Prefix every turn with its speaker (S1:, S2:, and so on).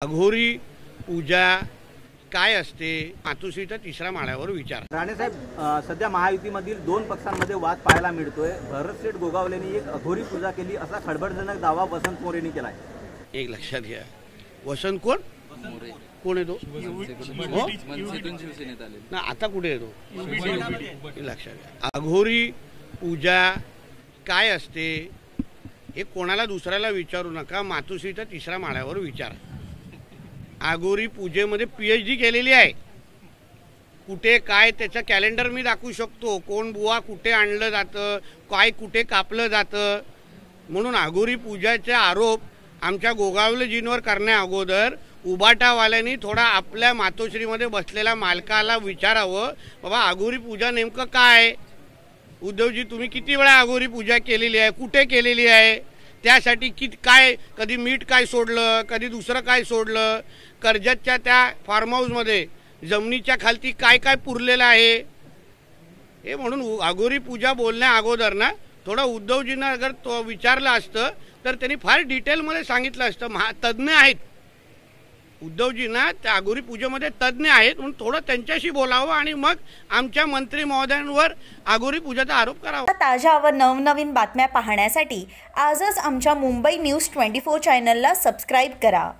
S1: अघोरी पूजा काय असते मातोश्रीच्या तिसऱ्या माळ्यावर विचार।
S2: राणेसाहेब, सध्या महायुतीमधील दोन पक्षांमध्ये वाद पाहायला मिळतोय। भरतशेठ गोगावलेंनी एक अघोरी पूजा केली असा खळबळजनक दावा वसंत मोरेंनी केलाय। एक
S1: लक्षात घ्या, वसंत कोण कोण येतो ना, आता कुठे येतो लक्षात घ्या। अघोरी पूजा काय असते हे कोणाला दुसऱ्याला विचारू नका, मातोश्रीच्या तिसऱ्या माळ्यावर विचारा। अघोरी पूजेमध्ये PhD केलेली आहे। कुठे काय त्याचं कॅलेंडर मी दाखवू शकतो, कोण बुवा कुठे आणलं जातं, काय कुठे कापलं जातं। म्हणून अघोरी पूजाचे आरोप आमच्या गोगावलेजींवर करण्या अगोदर उबाटावाल्यांनी थोडा आपल्या मातोश्रीमध्ये बसलेल्या मालकाला विचारावं, बाबा अघोरी पूजा नेमकं काय। उद्धवजी, तुम्ही किती वेळा अघोरी पूजा केलेली आहे, कुठे केलेली आहे, त्यासाठी काय कधी मीठ काय सोडलं, कधी दुसरं काय सोडलं। कर्जतच्या त्या फार्म हाऊसमध्ये जमिनीच्या खालती काय काय पुरलेलं आहे हे। म्हणून अघोरी पूजा बोलण्या अगोदर ना थोडं उद्धवजींना अगर तो विचारलं असतं तर त्यांनी फार डिटेलमध्ये सांगितलं असतं। तज्ज्ञ आहेत उद्धवजींना, त्या अघोरी पूजेमध्ये तज्ज्ञ आहेत, म्हणून थोडं त्यांच्याशी बोलावं आणि मग आमच्या मंत्री महोदयांवर अघोरी पूजाचा आरोप करावा।
S3: ताज्या व नवनवीन बातम्या पाहण्यासाठी आजच आमच्या मुंबई न्यूज 24 चॅनलला सबस्क्राईब करा।